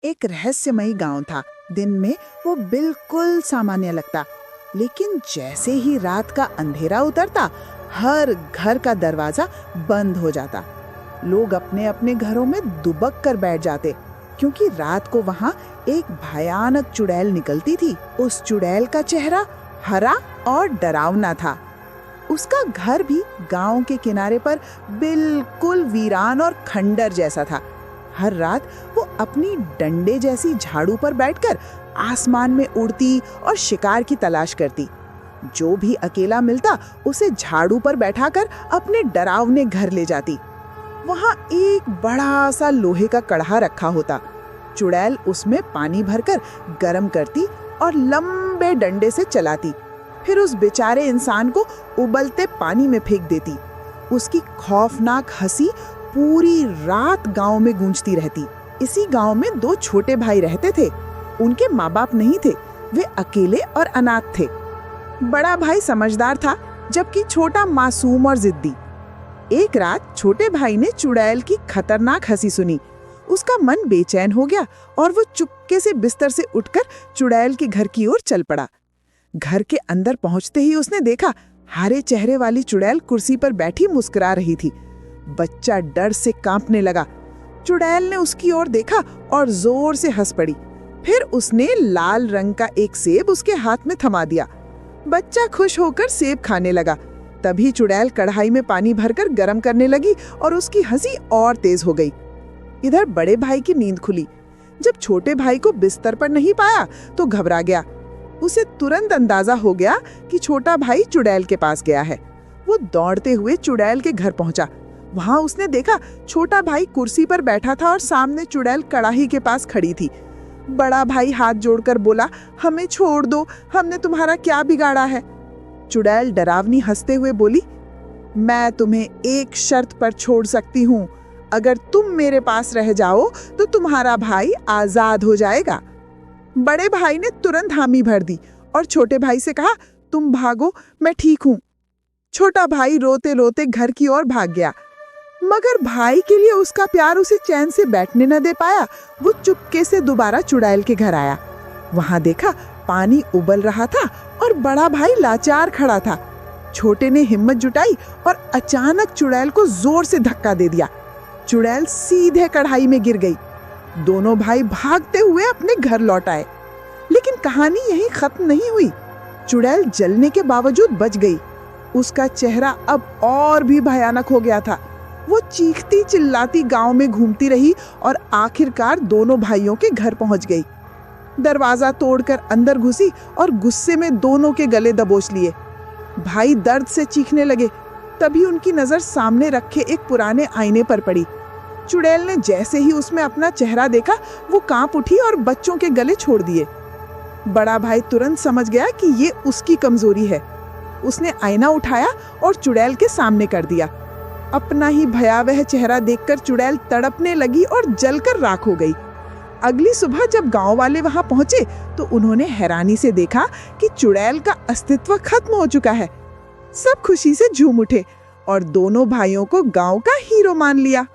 एक रहस्यमयी गांव था। दिन में वो बिल्कुल सामान्य लगता, लेकिन जैसे ही रात का अंधेरा उतरता, हर घर का दरवाजा बंद हो जाता। लोग अपने अपने घरों में दुबक कर बैठ जाते, क्योंकि रात को वहां एक भयानक चुड़ैल निकलती थी। उस चुड़ैल का चेहरा हरा और डरावना था। उसका घर भी गांव के किनारे पर बिल्कुल वीरान और खंडर जैसा था। हर रात वो अपनी डंडे जैसी झाड़ू पर बैठकर आसमान में उड़ती और शिकार की तलाश करती। जो भी अकेला मिलता उसे झाड़ू पर बैठाकर अपने डरावने घर ले जाती। वहां एक बड़ा सा लोहे का कढ़ा रखा होता। चुड़ैल उसमें पानी भरकर गर्म करती और लंबे डंडे से चलाती, फिर उस बेचारे इंसान को उबलते पानी में फेंक देती। उसकी खौफनाक हंसी पूरी रात गांव में गूंजती रहती। इसी गांव में दो छोटे भाई रहते थे। उनके माँ बाप नहीं थे, वे अकेले और अनाथ थे। बड़ा भाई समझदार था, जबकि छोटा मासूम और जिद्दी। एक रात छोटे भाई ने चुड़ैल की खतरनाक हंसी सुनी। उसका मन बेचैन हो गया और वो चुपके से बिस्तर से उठकर चुड़ैल के घर की ओर चल पड़ा। घर के अंदर पहुंचते ही उसने देखा हरे चेहरे वाली चुड़ैल कुर्सी पर बैठी मुस्कुरा रही थी। बच्चा डर से कांपने लगा। चुड़ैल ने उसकी ओर देखा और जोर से हंस पड़ी। फिर उसने लाल रंग का एक सेब उसके हाथ में थमा दिया। बच्चा खुश होकर सेब खाने लगा। तभी चुड़ैल कढ़ाई में पानी भरकर गर्म करने लगी और उसकी हंसी और तेज हो गई। इधर बड़े भाई की नींद खुली। जब छोटे भाई को बिस्तर पर नहीं पाया तो घबरा गया। उसे तुरंत अंदाजा हो गया कि छोटा भाई चुड़ैल के पास गया है। वो दौड़ते हुए चुड़ैल के घर पहुंचा। वहां उसने देखा छोटा भाई कुर्सी पर बैठा था और सामने चुड़ैल कढ़ाई के पास खड़ी थी। बड़ा भाई हाथ जोड़कर बोला, हमें छोड़ दो, हमने तुम्हारा क्या बिगाड़ा है। चुड़ैल डरावनी हंसते हुए बोली, मैं तुम्हें एक शर्त पर छोड़ सकती हूँ। अगर तुम मेरे पास रह जाओ तो तुम्हारा भाई आजाद हो जाएगा। बड़े भाई ने तुरंत हामी भर दी और छोटे भाई से कहा, तुम भागो, मैं ठीक हूँ। छोटा भाई रोते रोते घर की ओर भाग गया, मगर भाई के लिए उसका प्यार उसे चैन से बैठने न दे पाया। वो चुपके से दोबारा चुड़ैल के घर आया। वहां देखा पानी उबल रहा था और बड़ा भाई लाचार खड़ा था। छोटे ने हिम्मत जुटाई और अचानक चुड़ैल को जोर से धक्का दे दिया। चुड़ैल सीधे कढ़ाई में गिर गई। दोनों भाई भागते हुए अपने घर लौट आए। लेकिन कहानी यहीं खत्म नहीं हुई। चुड़ैल जलने के बावजूद बच गई। उसका चेहरा अब और भी भयानक हो गया था। वो चीखती चिल्लाती गांव में घूमती रही और आखिरकार दोनों भाइयों के घर पहुंच गई। दरवाजा तोड़कर अंदर घुसी और गुस्से में दोनों के गले दबोच लिए। भाई दर्द से चीखने लगे। तभी उनकी नजर सामने रखे एक पुराने आईने पर पड़ी। चुड़ैल ने जैसे ही उसमें अपना चेहरा देखा, वो कांप उठी और बच्चों के गले छोड़ दिए। बड़ा भाई तुरंत समझ गया कि ये उसकी कमजोरी है। उसने आईना उठाया और चुड़ैल के सामने कर दिया। अपना ही भयावह चेहरा देखकर चुड़ैल तड़पने लगी और जलकर राख हो गई। अगली सुबह जब गांव वाले वहां पहुंचे तो उन्होंने हैरानी से देखा कि चुड़ैल का अस्तित्व खत्म हो चुका है। सब खुशी से झूम उठे और दोनों भाइयों को गांव का हीरो मान लिया।